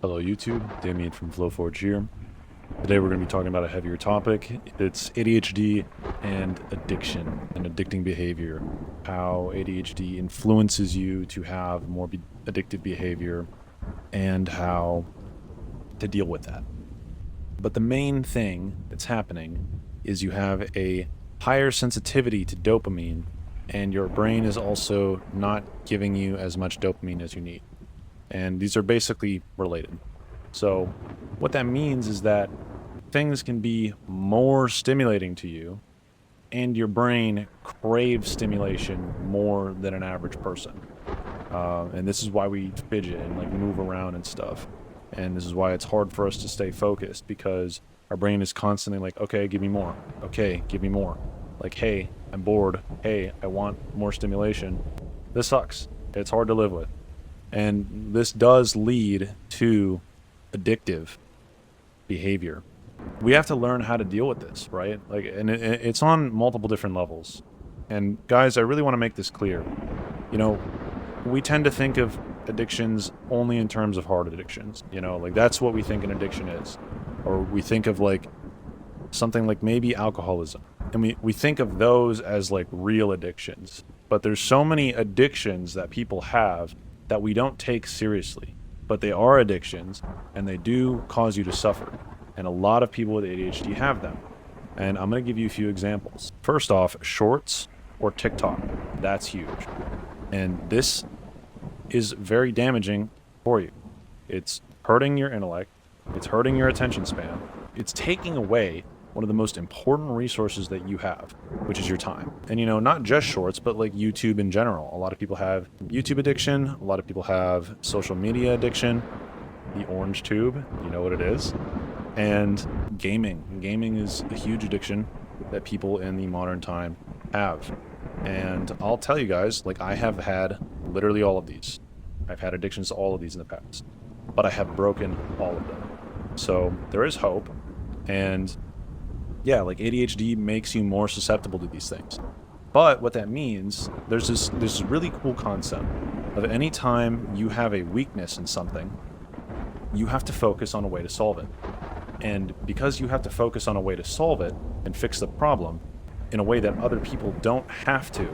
Hello YouTube, Damien from Flowforge here. Today we're going to be talking about a heavier topic. It's ADHD and addiction and addicting behavior. How ADHD influences you to have more addictive behavior and how to deal with that. But the main thing that's happening is you have a higher sensitivity to dopamine, and your brain is also not giving you as much dopamine as you need. And these are basically related. So what that means is that things can be more stimulating to you, and your brain craves stimulation more than an average person. And this is why we fidget and like move around and stuff. And this is why it's hard for us to stay focused, because our brain is constantly like, okay, give me more. Okay, give me more. Like, hey, I'm bored. Hey, I want more stimulation. This sucks. It's hard to live with. And this does lead to addictive behavior. We have to learn how to deal with this, right? Like, and it's on multiple different levels. And guys, I really want to make this clear. You know, we tend to think of addictions only in terms of hard addictions. You know, like that's what we think an addiction is. Or we think of like something like maybe alcoholism. And we think of those as like real addictions. But there's so many addictions that people have that we don't take seriously, but they are addictions and they do cause you to suffer. And a lot of people with ADHD have them. And I'm going to give you a few examples. First off, shorts or TikTok. That's huge. And this is very damaging for you. It's hurting your intellect. It's hurting your attention span. It's taking away one of the most important resources that you have, which is your time. And, you know, not just shorts, but like YouTube in general. A lot of people have YouTube addiction. A lot of people have social media addiction. The orange tube, you know what it is. And gaming. Gaming is a huge addiction that people in the modern time have. And I'll tell you guys, like, I have had literally all of these. I've had addictions to all of these in the past, but I have broken all of them. So there is hope. And yeah, like ADHD makes you more susceptible to these things. But what that means, there's this really cool concept of any time you have a weakness in something, you have to focus on a way to solve it. And because you have to focus on a way to solve it and fix the problem in a way that other people don't have to,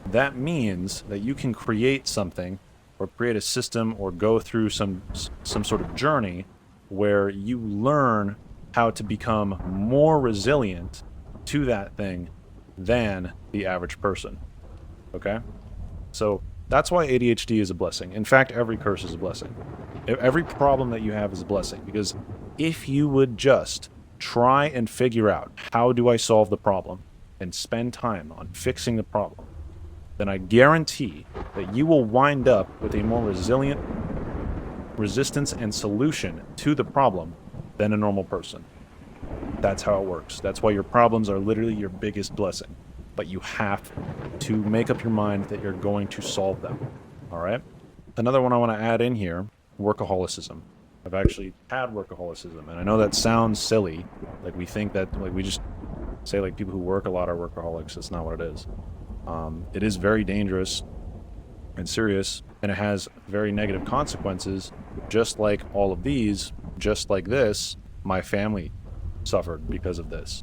that means that you can create something or create a system or go through some sort of journey where you learn how to become more resilient to that thing than the average person. Okay? So that's why ADHD is a blessing. In fact, every curse is a blessing. Every problem that you have is a blessing, because if you would just try and figure out how do I solve the problem and spend time on fixing the problem, then I guarantee that you will wind up with a more resilient resistance and solution to the problem than a normal person. That's how it works. That's why your problems are literally your biggest blessing. But you have to make up your mind that you're going to solve them. All right? Another one I want to add in here, workaholicism. I've actually had workaholicism, and I know that sounds silly. Like we think that, like we just say like people who work a lot are workaholics. That's not what it is. It is very dangerous and serious, and it has very negative consequences, just like all of these, just like this. My family suffered because of this.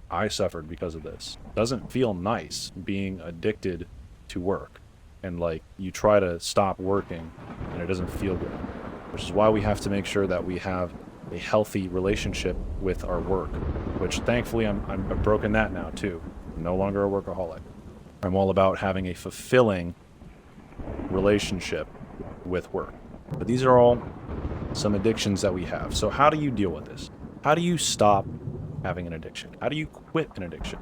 I suffered because of this. Doesn't feel nice being addicted to work, and like you try to stop working and it doesn't feel good, which is why we have to make sure that we have a healthy relationship with our work, which thankfully I've broken that now too. I'm no longer a workaholic. I'm all about having a fulfilling relationship with work. But these are all some addictions that we have. So how do you deal with this? How do you stop having an addiction? How do you quit an addiction?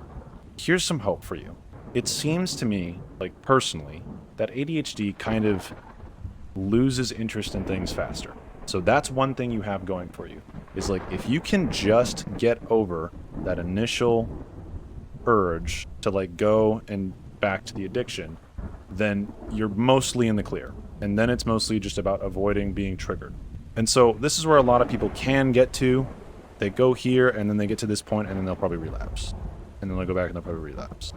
Here's some hope for you. It seems to me, like personally, that ADHD kind of loses interest in things faster. So that's one thing you have going for you, is like if you can just get over that initial urge to like go and back to the addiction, then you're mostly in the clear. And then it's mostly just about avoiding being triggered. And so this is where a lot of people can get to. They go here and then they get to this point and then they'll probably relapse. And then they'll go back and they'll probably relapse.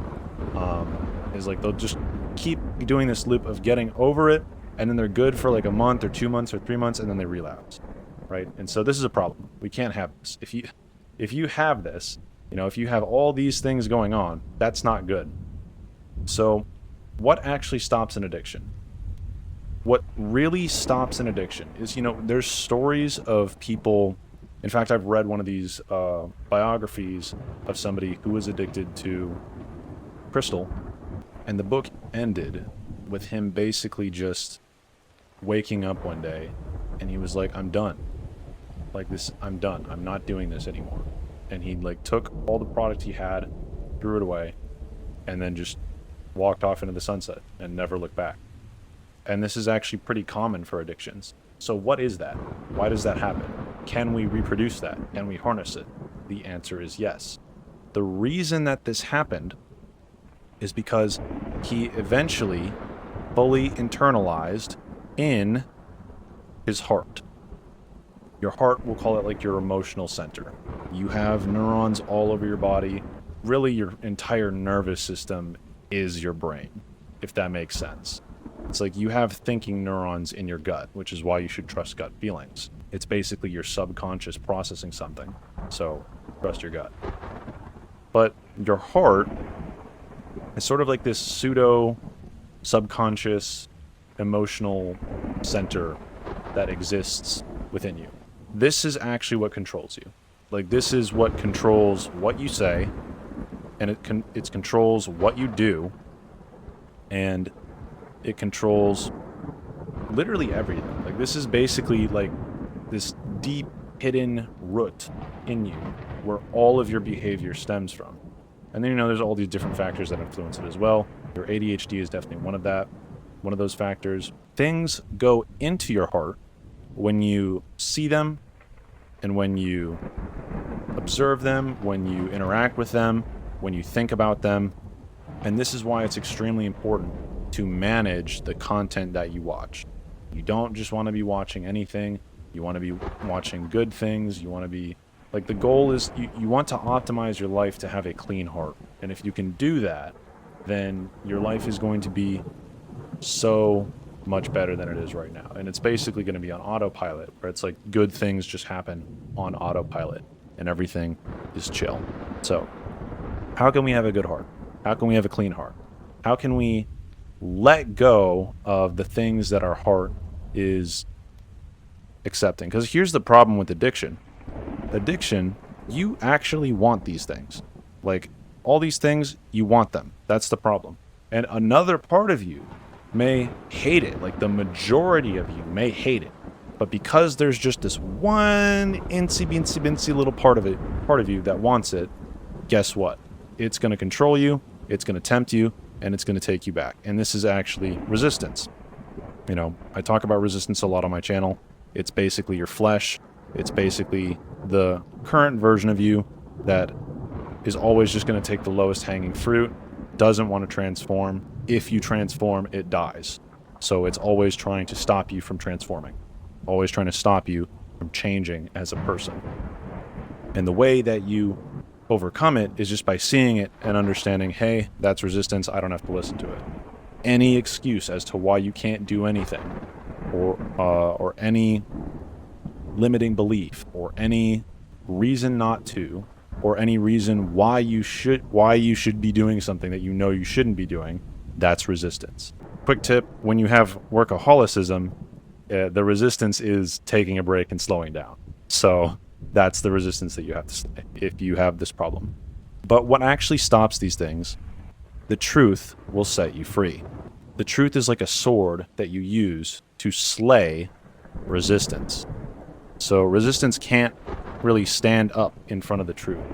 Is like they'll just keep doing this loop of getting over it, and then they're good for like a month or 2 months or 3 months, and then they relapse. right? And so this is a problem. We can't have this. If you have this, if you have all these things going on, that's not good. So what actually stops an addiction? What really stops an addiction is, there's stories of people. In fact, I've read one of these biographies of somebody who was addicted to crystal, and the book ended with him basically just waking up one day and he was like, I'm done. Like this, I'm done. I'm not doing this anymore. And he took all the product he had, threw it away, and then just walked off into the sunset and never looked back. And this is actually pretty common for addictions. So what is that? Why does that happen? Can we reproduce that? Can we harness it? The answer is yes. The reason that this happened is because he eventually fully internalized in his heart. Your heart, we'll call it your emotional center. You have neurons all over your body. Really, your entire nervous system is your brain, if that makes sense. It's you have thinking neurons in your gut, which is why you should trust gut feelings. It's basically your subconscious processing something. So trust your gut. But your heart is sort of this pseudo subconscious emotional center that exists within you. This is actually what controls you. This is what controls what you say, and it controls what you do, and it controls literally everything. This is basically this deep hidden root in you where all of your behavior stems from. And then there's all these different factors that influence it as well. Your ADHD is definitely one of those factors. Things go into your heart when you see them and when you observe them, when you interact with them, when you think about them. And this is why it's extremely important to manage the content that you watch. You don't just want to be watching anything. You want to be watching good things. You want to be the goal is you want to optimize your life to have a clean heart. And if you can do that, then your life is going to be so much better than it is right now. And it's basically going to be on autopilot, where it's good things just happen on autopilot and everything is chill. So how can we have a good heart? How can we have a clean heart? How can we let go of the things that our heart is accepting? Because here's the problem with addiction. Addiction, you actually want these things. All these things, you want them. That's the problem. And another part of you may hate it. The majority of you may hate it. But because there's just this one incy little part of you that wants it, guess what? It's going to control you, it's going to tempt you, and it's going to take you back. And this is actually resistance. I talk about resistance a lot on my channel. It's basically your flesh. It's basically the current version of you that is always just going to take the lowest hanging fruit, doesn't want to transform. If you transform, it dies. So it's always trying to stop you from transforming, always trying to stop you from changing as a person. And the way that you overcome it is just by seeing it and understanding, hey, that's resistance. I don't have to listen to it. Any excuse as to why you can't do anything, or any limiting belief, or any reason not to, or any reason why you should be doing something that you shouldn't be doing, that's resistance. Quick tip: when you have workaholicism, the resistance is taking a break and slowing down. So that's the resistance that you have to slay if you have this problem. But what actually stops these things? The truth will set you free. The truth is like a sword that you use to slay resistance. So resistance can't really stand up in front of the truth.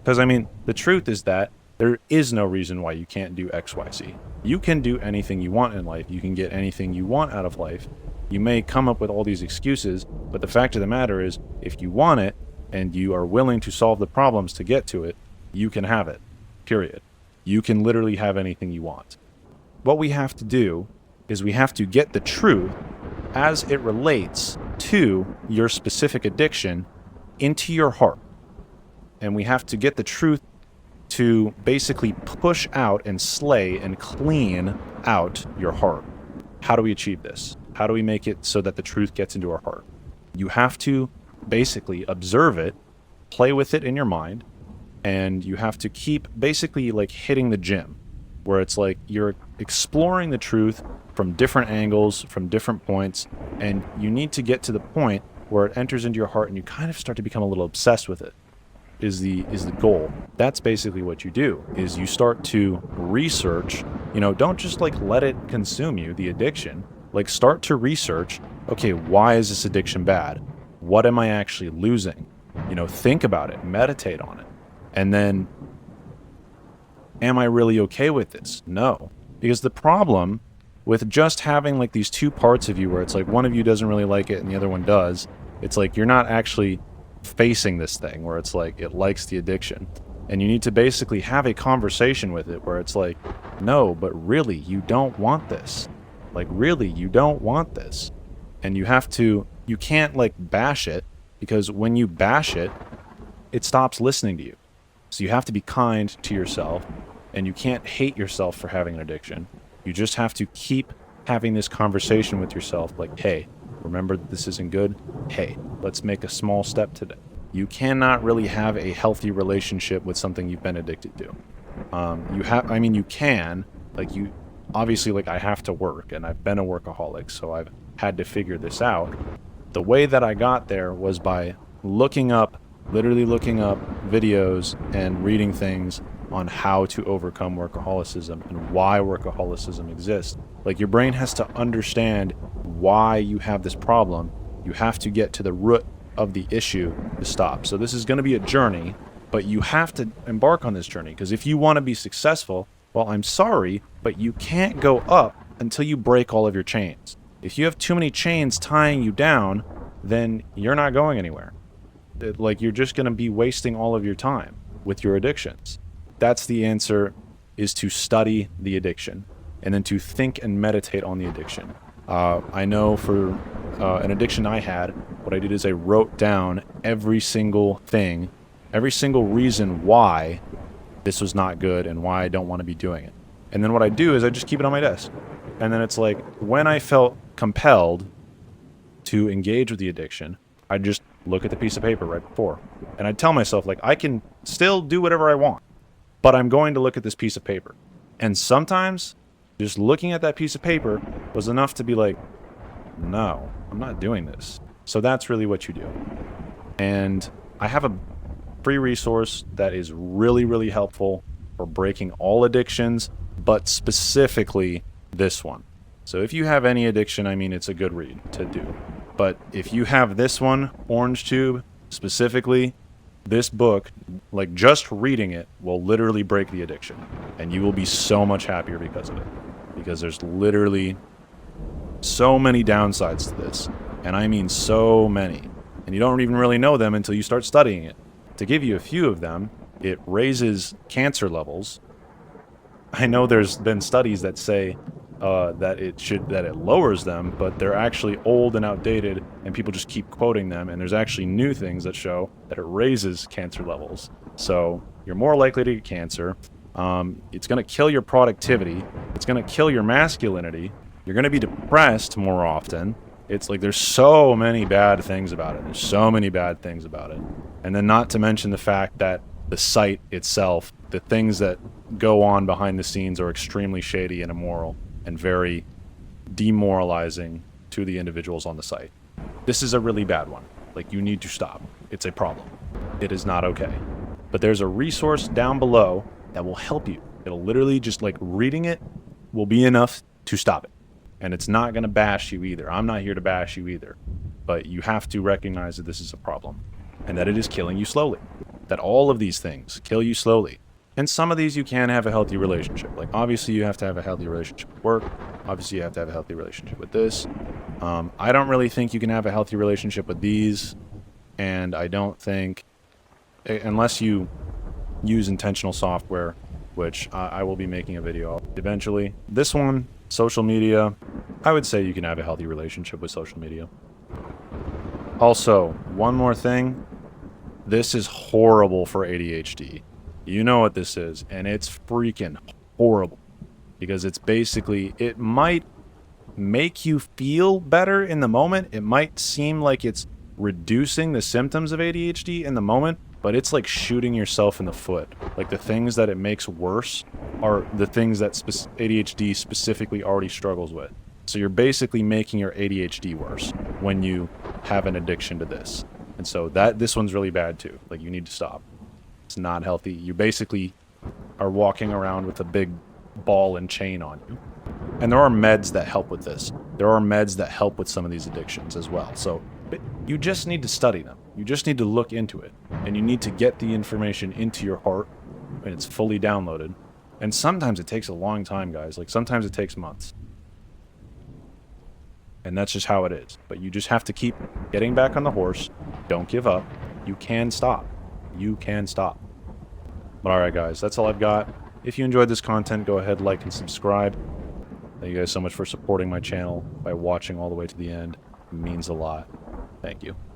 Because, the truth is that there is no reason why you can't do X, Y, Z. You can do anything you want in life. You can get anything you want out of life. You may come up with all these excuses, but the fact of the matter is, if you want it and you are willing to solve the problems to get to it, you can have it. Period. You can literally have anything you want. What we have to do is we have to get the truth as it relates to your specific addiction into your heart. And we have to get the truth to basically push out and slay and clean out your heart. How do we achieve this? How do we make it so that the truth gets into our heart? You have to basically observe it, play with it in your mind, and you have to keep basically like hitting the gym, where it's like you're exploring the truth from different angles, from different points, and you need to get to the point where it enters into your heart and you kind of start to become a little obsessed with it. Is the goal. That's basically what you do, is you start to research, don't just like let it consume you, the addiction. Like start to research, okay, why is this addiction bad? What am I actually losing? Think about it, meditate on it. And then, am I really okay with this? No. Because the problem with just having like these two parts of you where it's like one of you doesn't really like it and the other one does, it's like you're not actually facing this thing where it's like it likes the addiction. And you need to basically have a conversation with it where it's like, no, but really, you don't want this. Like, really, you don't want this. And you can't like bash it, because when you bash it, it stops listening to you. So you have to be kind to yourself, and you can't hate yourself for having an addiction. You just have to keep having this conversation with yourself like, hey, remember that this isn't good? Hey, let's make a small step today. You cannot really have a healthy relationship with something you've been addicted to. You can, obviously, like I have to work, and I've been a workaholic, so I've had to figure this out. The way that I got there was by literally looking up videos and reading things on how to overcome workaholism and why workaholism exists. Like, your brain has to understand why you have this problem. You have to get to the root of the issue to stop. So this is going to be a journey, but you have to embark on this journey, because if you want to be successful, well, I'm sorry, but you can't go up until you break all of your chains. If you have too many chains tying you down, then you're not going anywhere. You're just going to be wasting all of your time with your addictions. That's the answer, is to study the addiction and then to think and meditate on the addiction. I know for an addiction I had, what I did is I wrote down every single thing, every single reason why this was not good and why I don't want to be doing it. And then what I do is I just keep it on my desk. And then it's like, when I felt compelled to engage with the addiction, I'd just look at the piece of paper right before. And I'd tell myself, like, I can still do whatever I want, but I'm going to look at this piece of paper. And sometimes just looking at that piece of paper was enough to be like, no, I'm not doing this. So that's really what you do. And I have a free resource that is really, really helpful for breaking all addictions, but specifically this one. So if you have any addiction, it's a good read to do. But if you have this one, Orange Tube, specifically, this book, like just reading it, will literally break the addiction. And you will be so much happier because of it. Because there's literally so many downsides to this. And I mean so many. And you don't even really know them until you start studying it. To give you a few of them, it raises cancer levels. I know there's been studies that say that it lowers them, but they're actually old and outdated, and people just keep quoting them. And there's actually new things that show that it raises cancer levels. So you're more likely to get cancer. It's going to kill your productivity. It's going to kill your masculinity. You're going to be depressed more often. It's like there's so many bad things about it. There's so many bad things about it. And then not to mention the fact that the site itself, the things that go on behind the scenes are extremely shady and immoral and very demoralizing to the individuals on the site. This is a really bad one. Like, you need to stop. It's a problem. It is not okay. But there's a resource down below that will help you. It'll literally just, like, reading it will be enough to stop it. And it's not going to bash you either. I'm not here to bash you either. But you have to recognize that this is a problem and that it is killing you slowly. That all of these things kill you slowly. And some of these you can have a healthy relationship. Like, obviously you have to have a healthy relationship with work. Obviously you have to have a healthy relationship with this. I don't really think you can have a healthy relationship with these. And I don't think, unless you use intentional software, which I will be making a video of eventually. This one, social media, I would say you can have a healthy relationship with social media. Also, one more thing. This is horrible for ADHD. You know what this is, and it's freaking horrible. Because it's basically, it might make you feel better in the moment. It might seem like it's reducing the symptoms of ADHD in the moment, but it's like shooting yourself in the foot. Like the things that it makes worse are the things that ADHD specifically already struggles with. So you're basically making your ADHD worse when you have an addiction to this. And so this one's really bad too. Like you need to stop. It's not healthy. You basically are walking around with a big ball and chain on you. And there are meds that help with this. There are meds that help with some of these addictions as well. So you just need to study them. You just need to look into it. And you need to get the information into your heart when it's fully downloaded. And sometimes it takes a long time, guys. Like sometimes it takes months. And that's just how it is. But you just have to keep getting back on the horse. Don't give up. You can stop. You can stop. But alright guys, that's all I've got. If you enjoyed this content, go ahead, like, and subscribe. Thank you guys so much for supporting my channel by watching all the way to the end. It means a lot. Thank you.